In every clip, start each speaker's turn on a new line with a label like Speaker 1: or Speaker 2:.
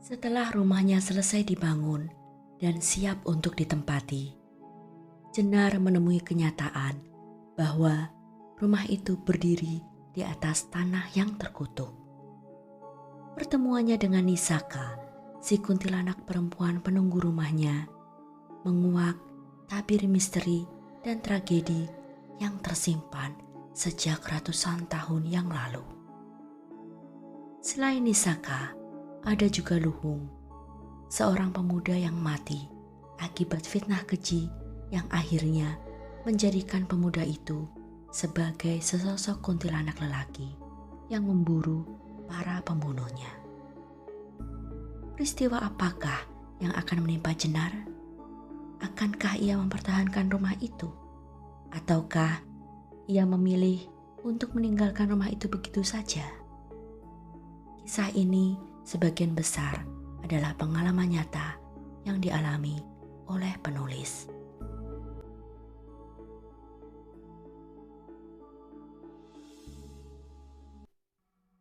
Speaker 1: Setelah rumahnya selesai dibangun dan siap untuk ditempati, Jenar menemui kenyataan bahwa rumah itu berdiri di atas tanah yang terkutuk. Pertemuannya dengan Nisaka, si kuntilanak perempuan penunggu rumahnya, menguak tabir misteri dan tragedi yang tersimpan sejak ratusan tahun yang lalu. Selain Nisaka, ada juga Luhung, seorang pemuda yang mati akibat fitnah keji yang akhirnya menjadikan pemuda itu sebagai sesosok kuntilanak lelaki yang memburu para pembunuhnya. Peristiwa apakah yang akan menimpa Jenar? Akankah ia mempertahankan rumah itu? Ataukah ia memilih untuk meninggalkan rumah itu begitu saja? Kisah ini sebagian besar adalah pengalaman nyata yang dialami oleh penulis.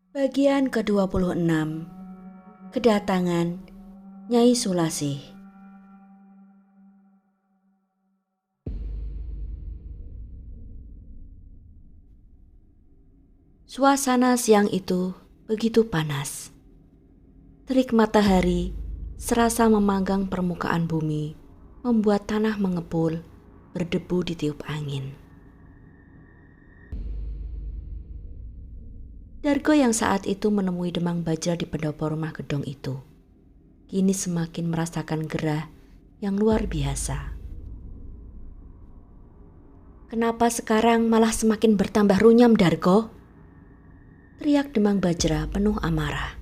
Speaker 1: Bagian ke-26, Kedatangan Nyai Sulasih. Suasana siang itu begitu panas. Terik matahari serasa memanggang permukaan bumi, membuat tanah mengepul, berdebu ditiup angin. Dargo yang saat itu menemui Demang Bajra di pendopo rumah gedong itu, kini semakin merasakan gerah yang luar biasa. "Kenapa sekarang malah semakin bertambah runyam, Dargo?" teriak Demang Bajra penuh amarah.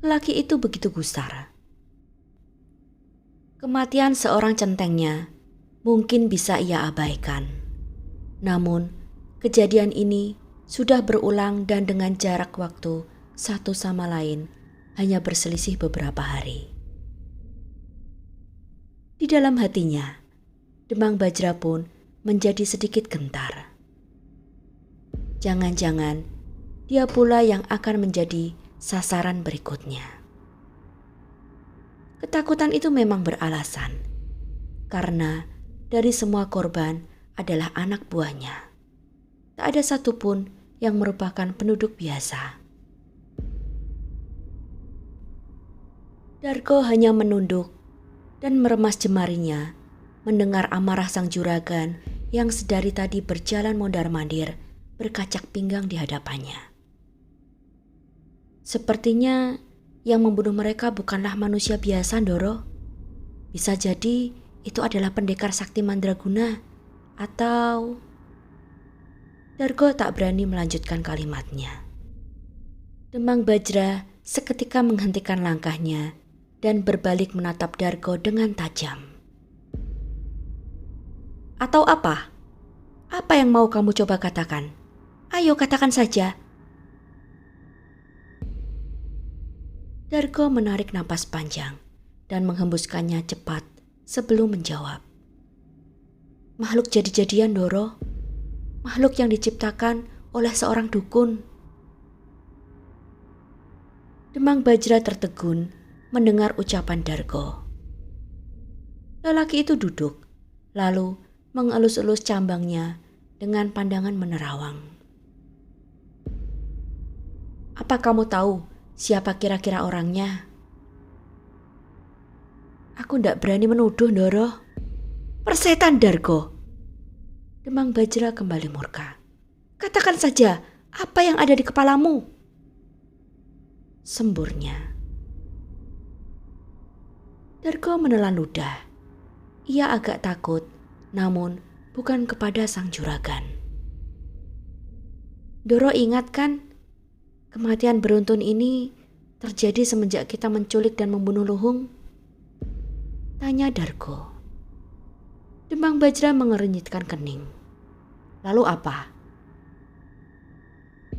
Speaker 1: Lelaki itu begitu gusar. Kematian seorang centengnya mungkin bisa ia abaikan. Namun, kejadian ini sudah berulang dan dengan jarak waktu satu sama lain hanya berselisih beberapa hari. Di dalam hatinya, Demang Bajra pun menjadi sedikit gentar. Jangan-jangan dia pula yang akan menjadi sasaran berikutnya. Ketakutan itu memang beralasan, karena dari semua korban adalah anak buahnya. Tak ada satupun yang merupakan penduduk biasa. Dargo hanya menunduk dan meremas jemarinya mendengar amarah sang juragan yang sedari tadi berjalan mondar-mandir berkacak pinggang di hadapannya. Sepertinya yang membunuh mereka bukanlah manusia biasa, Ndoro. Bisa jadi itu adalah pendekar sakti mandraguna atau... Dargo tak berani melanjutkan kalimatnya. Demang Bajra seketika menghentikan langkahnya dan berbalik menatap Dargo dengan tajam. "Atau apa? Apa yang mau kamu coba katakan? Ayo katakan saja." Dargo menarik napas panjang dan menghembuskannya cepat sebelum menjawab. "Makhluk jadi-jadian, Doro. Makhluk yang diciptakan oleh seorang dukun." Demang Bajra tertegun mendengar ucapan Dargo. Lelaki itu duduk, lalu mengelus-elus cambangnya dengan pandangan menerawang. "Apa kamu tahu siapa kira-kira orangnya?" "Aku ndak berani menuduh, Ndoro." "Persetan, Dargo." Demang Bajra kembali murka. "Katakan saja apa yang ada di kepalamu." Semburnya. Dargo menelan ludah. Ia agak takut, namun bukan kepada sang juragan. "Doro ingat kan? Kematian beruntun ini terjadi semenjak kita menculik dan membunuh Luhung?" tanya Dargo. Demang Bajra mengernyitkan kening. "Lalu apa?"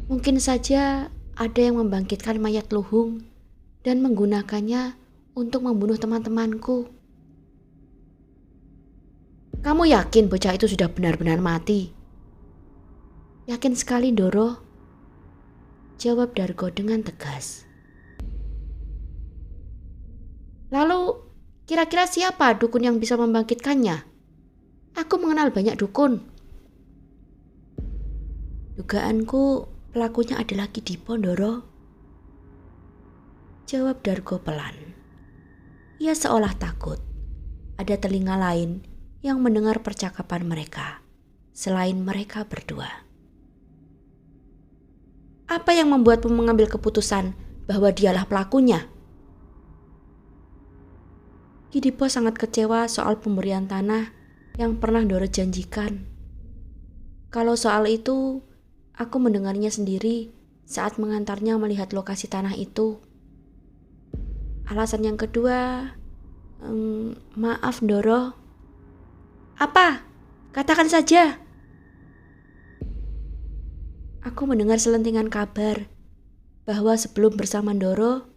Speaker 1: "Mungkin saja ada yang membangkitkan mayat Luhung dan menggunakannya untuk membunuh teman-temanku." "Kamu yakin bocah itu sudah benar-benar mati?" "Yakin sekali, Doro," jawab Dargo dengan tegas.
Speaker 2: Lalu, kira-kira siapa dukun yang bisa membangkitkannya? Aku mengenal banyak dukun.
Speaker 1: Dugaanku pelakunya adalah Ki Dipo, Ndoro. Jawab Dargo pelan. Ia seolah takut ada telinga lain yang mendengar percakapan mereka selain mereka berdua.
Speaker 2: Apa yang membuatmu mengambil keputusan bahwa dialah pelakunya?
Speaker 1: Ki Dipo sangat kecewa soal pemberian tanah yang pernah Ndoro janjikan. Kalau soal itu, aku mendengarnya sendiri saat mengantarnya melihat lokasi tanah itu. Alasan yang kedua, maaf Ndoro.
Speaker 2: Apa? Katakan saja.
Speaker 1: Aku mendengar selentingan kabar bahwa sebelum bersama Ndoro,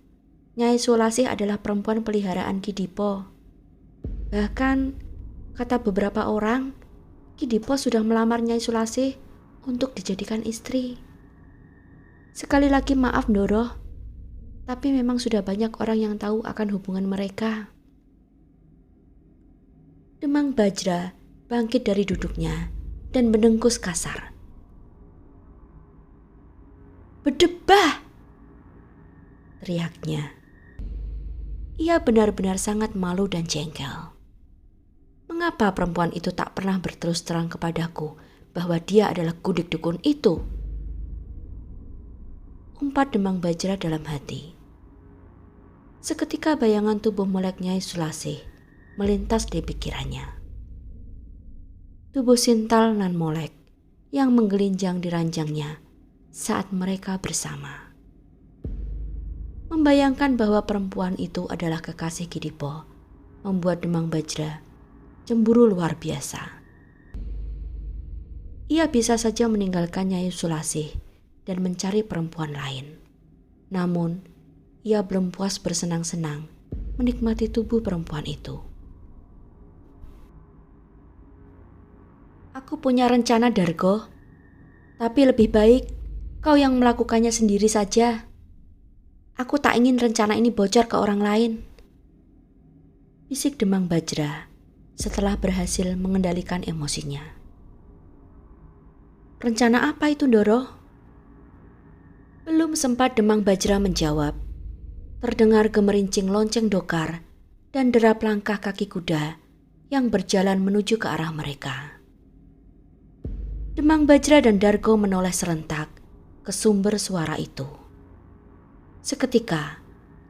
Speaker 1: Nyai Sulasih adalah perempuan peliharaan Ki Dipo. Bahkan, kata beberapa orang, Ki Dipo sudah melamar Nyai Sulasih untuk dijadikan istri. Sekali lagi maaf Ndoro, tapi memang sudah banyak orang yang tahu akan hubungan mereka. Demang Bajra bangkit dari duduknya dan mendengkus kasar.
Speaker 2: Berdebah!
Speaker 1: Teriaknya. Ia benar-benar sangat malu dan jengkel. Mengapa perempuan itu tak pernah berterus terang kepadaku bahwa dia adalah kudik dukun itu? Umpat Demang Bajra dalam hati. Seketika bayangan tubuh melek Nyai Sulasih melintas di pikirannya. Tubuh Sintal nan Molek yang menggelinjang di ranjangnya saat mereka bersama. Membayangkan bahwa perempuan itu adalah kekasih Ki Dipo membuat Demang Bajra cemburu luar biasa. Ia bisa saja meninggalkan Nyai Sulasih dan mencari perempuan lain. Namun, ia belum puas bersenang-senang menikmati tubuh perempuan itu. Aku punya rencana, Dargo. Tapi lebih baik kau yang melakukannya sendiri saja. Aku tak ingin rencana ini bocor ke orang lain. Bisik Demang Bajra setelah berhasil mengendalikan emosinya. Rencana apa itu, Ndoro? Belum sempat Demang Bajra menjawab, terdengar gemerincing lonceng dokar dan derap langkah kaki kuda yang berjalan menuju ke arah mereka. Demang Bajra dan Dargo menoleh serentak ke sumber suara itu. Seketika,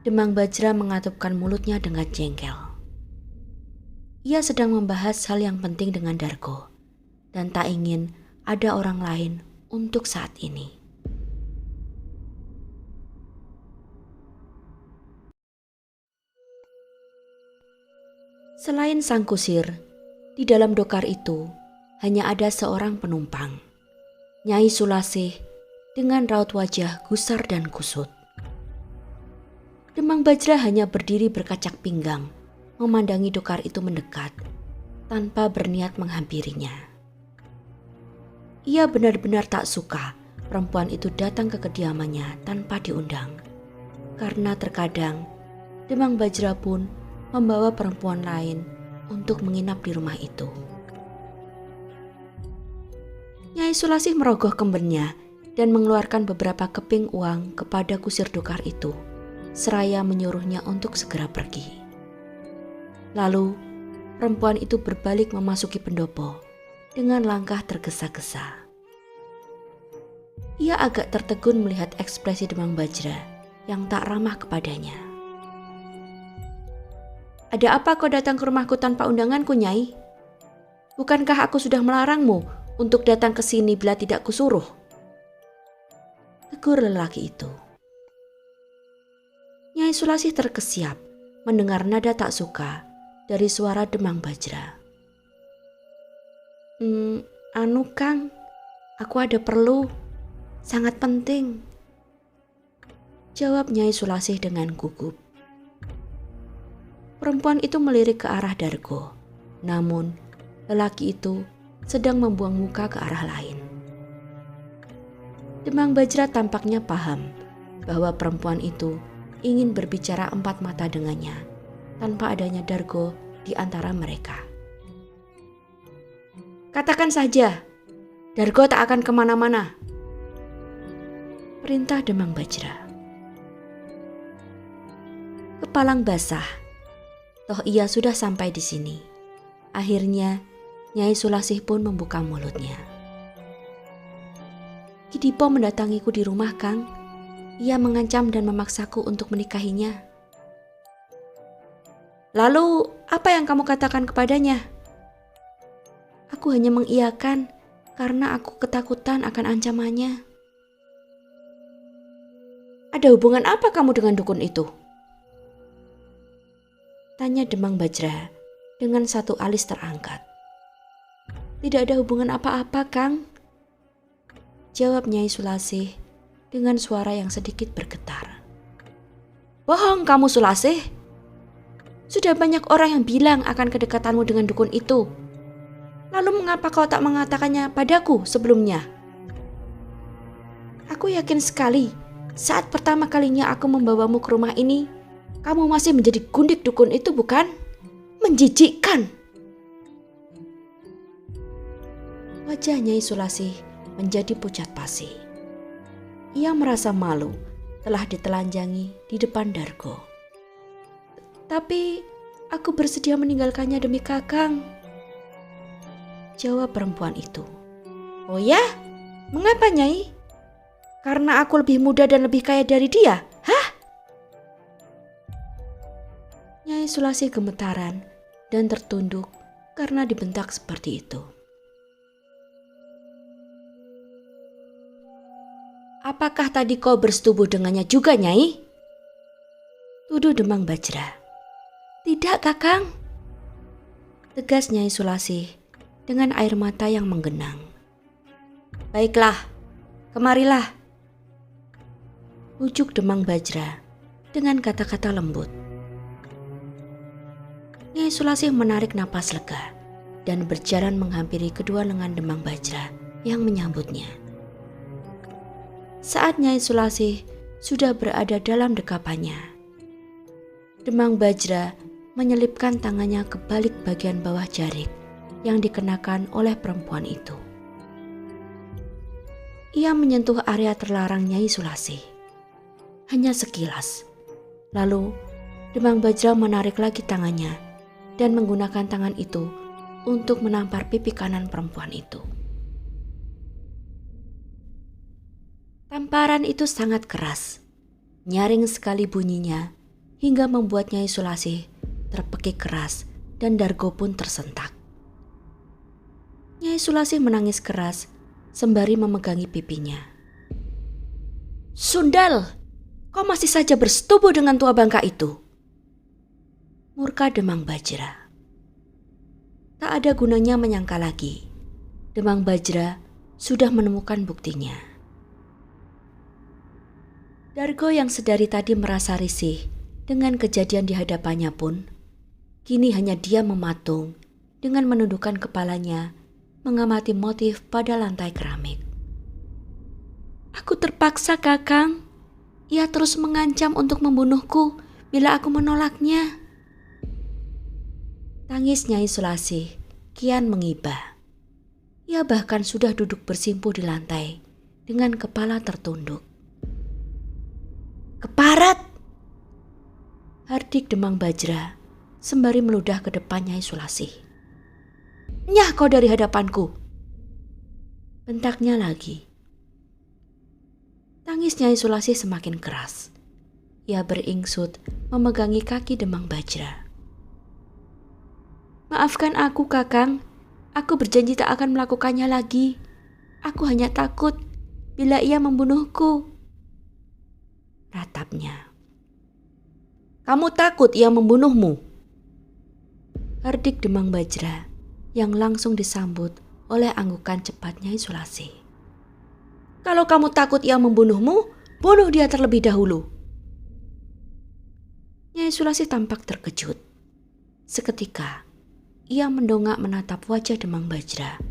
Speaker 1: Demang Bajra mengatupkan mulutnya dengan jengkel. Ia sedang membahas hal yang penting dengan Dargo dan tak ingin ada orang lain untuk saat ini. Selain sang kusir, di dalam dokar itu hanya ada seorang penumpang, Nyai Sulasih dengan raut wajah gusar dan kusut. Demang Bajra hanya berdiri berkacak pinggang, memandangi dokar itu mendekat, tanpa berniat menghampirinya. Ia benar-benar tak suka perempuan itu datang ke kediamannya tanpa diundang, karena terkadang Demang Bajra pun membawa perempuan lain untuk menginap di rumah itu. Nyai Sulasih merogoh kembennya dan mengeluarkan beberapa keping uang kepada kusir dokar itu, seraya menyuruhnya untuk segera pergi. Lalu, perempuan itu berbalik memasuki pendopo dengan langkah tergesa-gesa. Ia agak tertegun melihat ekspresi Demang Bajra yang tak ramah kepadanya. Ada apa kau datang ke rumahku tanpa undanganku, Nyai? Bukankah aku sudah melarangmu untuk datang ke sini bila tidak kusuruh? Tegur lelaki itu. Nyai Sulasih terkesiap mendengar nada tak suka dari suara Demang Bajra. Anu Kang, aku ada perlu, sangat penting. Jawab Nyai Sulasih dengan gugup. Perempuan itu melirik ke arah Dargo, namun lelaki itu sedang membuang muka ke arah lain. Demang Bajra tampaknya paham bahwa perempuan itu ingin berbicara empat mata dengannya,
Speaker 2: tanpa adanya Dargo di antara mereka. Katakan saja, Dargo tak akan kemana-mana, perintah Demang Bajra. Kepalang basah, toh ia sudah sampai di sini. Akhirnya Nyai Sulasih pun membuka mulutnya. Kidipo mendatangiku di rumah, Kang. Ia mengancam dan memaksaku untuk menikahinya. Lalu apa yang kamu katakan kepadanya? Aku hanya mengiyakan karena aku ketakutan akan ancamannya. Ada hubungan apa kamu dengan dukun itu? Tanya Demang Bajra dengan satu alis terangkat. Tidak ada hubungan apa-apa, Kang. Jawab Nyai Sulasih dengan suara yang sedikit bergetar. Bohong kamu, Sulasih. Sudah banyak orang yang bilang akan kedekatanmu dengan dukun itu. Lalu mengapa kau tak mengatakannya padaku sebelumnya? Aku yakin sekali saat pertama kalinya aku membawamu ke rumah ini, kamu masih menjadi gundik dukun itu, bukan? Menjijikkan. Wajah Nyai Sulasih menjadi pucat pasi. Ia merasa malu telah ditelanjangi di depan Dargo. Tapi aku bersedia meninggalkannya demi Kakang, jawab perempuan itu. Oh ya? Mengapa, Nyai? Karena aku lebih muda dan lebih kaya dari dia? Hah? Nyai Sulasih gemetaran dan tertunduk karena dibentak seperti itu. Apakah tadi kau bersetubuh dengannya juga, Nyai? Tuduh Demang Bajra. Tidak, Kakang, tegas Nyai Sulasih dengan air mata yang menggenang. Baiklah, kemarilah, ujuk Demang Bajra dengan kata-kata lembut. Nyai Sulasih menarik napas lega dan berjalan menghampiri kedua lengan Demang Bajra yang menyambutnya. Saat Nyai Sulasih sudah berada dalam dekapannya, Demang Bajra menyelipkan tangannya ke balik bagian bawah jarik yang dikenakan oleh perempuan itu. Ia menyentuh area terlarang Nyai Sulasih. Hanya sekilas. Lalu Demang Bajra menarik lagi tangannya dan menggunakan tangan itu untuk menampar pipi kanan perempuan itu. Tamparan itu sangat keras, nyaring sekali bunyinya hingga membuat Nyai Sulasih terpekik keras dan Dargo pun tersentak. Nyai Sulasih menangis keras sembari memegangi pipinya. Sundal, kau masih saja bersetubuh dengan tua bangka itu, murka Demang Bajra. Tak ada gunanya menyangka lagi. Demang Bajra sudah menemukan buktinya. Dargo yang sedari tadi merasa risih dengan kejadian di hadapannya pun, kini hanya diam mematung dengan menundukkan kepalanya mengamati motif pada lantai keramik. Aku terpaksa, Kakang. Ia terus mengancam untuk membunuhku bila aku menolaknya. Tangis Nyai Sulasih kian mengibah. Ia bahkan sudah duduk bersimpuh di lantai dengan kepala tertunduk. Keparat! Hardik Demang Bajra sembari meludah ke depan Nyai Sulasih. Nyah kau dari hadapanku! Bentaknya lagi. Tangis Nyai Sulasih semakin keras. Ia beringsut memegangi kaki Demang Bajra. Maafkan aku, Kakang. Aku berjanji tak akan melakukannya lagi. Aku hanya takut bila ia membunuhku, ratapnya. Kamu takut ia membunuhmu? Hardik Demang Bajra yang langsung disambut oleh anggukan cepat Nyai Sulasih. Kalau kamu takut ia membunuhmu, bunuh dia terlebih dahulu. Nyai Sulasih tampak terkejut. Seketika, ia mendongak menatap wajah Demang Bajra,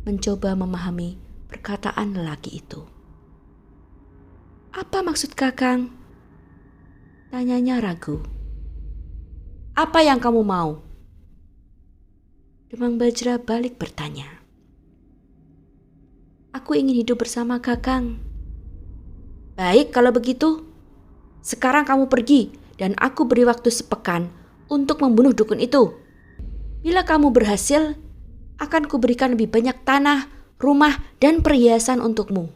Speaker 2: mencoba memahami perkataan lelaki itu. Apa maksud Kakang? Tanyanya ragu. Apa yang kamu mau? Demang Bajra balik bertanya. Aku ingin hidup bersama Kakang. Baik kalau begitu. Sekarang kamu pergi dan aku beri waktu sepekan untuk membunuh dukun itu. Bila kamu berhasil, akan kuberikan lebih banyak tanah, rumah, dan perhiasan untukmu.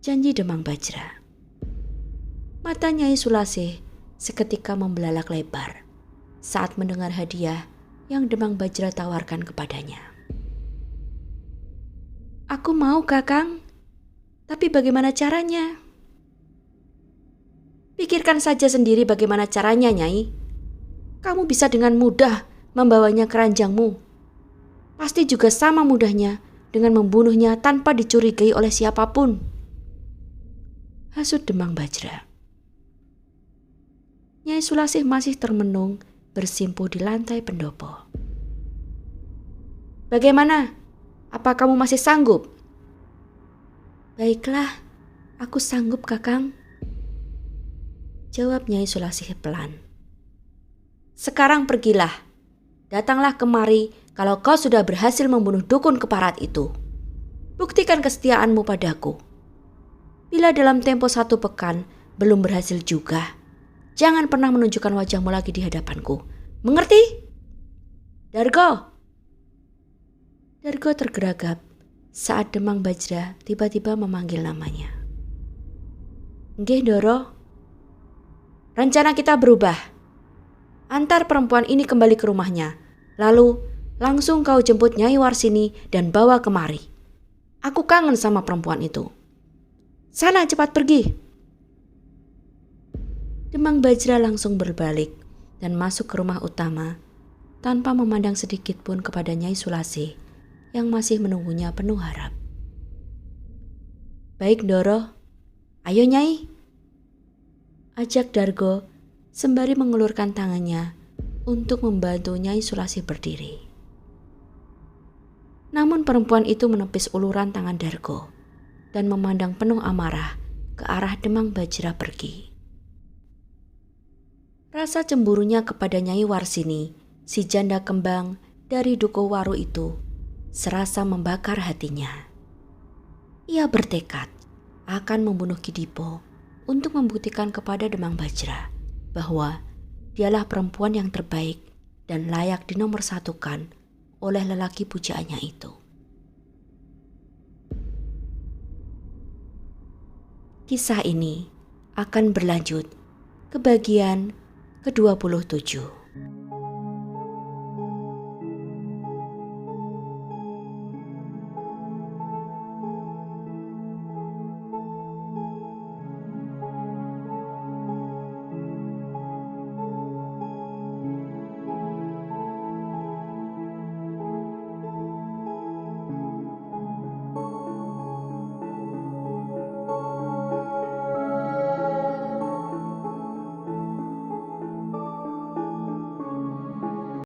Speaker 2: Janji Demang Bajra. Mata Nyai Sulasih seketika membelalak lebar saat mendengar hadiah yang Demang Bajra tawarkan kepadanya. Aku mau, Kakang. Tapi bagaimana caranya? Pikirkan saja sendiri bagaimana caranya, Nyai. Kamu bisa dengan mudah membawanya ke ranjangmu. Pasti juga sama mudahnya dengan membunuhnya tanpa dicurigai oleh siapapun. Hasut Demang Bajra. Nyai Sulasih masih termenung bersimpuh di lantai pendopo. Bagaimana? Apa kamu masih sanggup? Baiklah, aku sanggup, Kakang. Jawab Nyai Sulasih pelan. Sekarang pergilah. Datanglah kemari kalau kau sudah berhasil membunuh dukun keparat itu. Buktikan kesetiaanmu padaku. Bila dalam tempo 1 pekan belum berhasil juga, jangan pernah menunjukkan wajahmu lagi di hadapanku. Mengerti? Dargo! Dargo tergeragap saat Demang Bajra tiba-tiba memanggil namanya. Nggih, Doro. Rencana kita berubah. Antar perempuan ini kembali ke rumahnya. Lalu langsung kau jemput Nyai Warsini dan bawa kemari. Aku kangen sama perempuan itu. Sana cepat pergi. Demang Bajra langsung berbalik dan masuk ke rumah utama tanpa memandang sedikit pun kepada Nyai Sulasih yang masih menunggunya penuh harap. Baik, Doro. Ayo, Nyai. Ajak Dargo sembari mengulurkan tangannya untuk membantu Nyai Sulasih berdiri. Namun perempuan itu menepis uluran tangan Dargo dan memandang penuh amarah ke arah Demang Bajra pergi. Rasa cemburunya kepada Nyai Warsini, si janda kembang dari Duko Waru itu, serasa membakar hatinya. Ia bertekad akan membunuh Kidipo untuk membuktikan kepada Demang Bajra bahwa dialah perempuan yang terbaik dan layak dinomorsatukan oleh lelaki pujaannya itu. Kisah ini akan berlanjut ke bagian ke-27.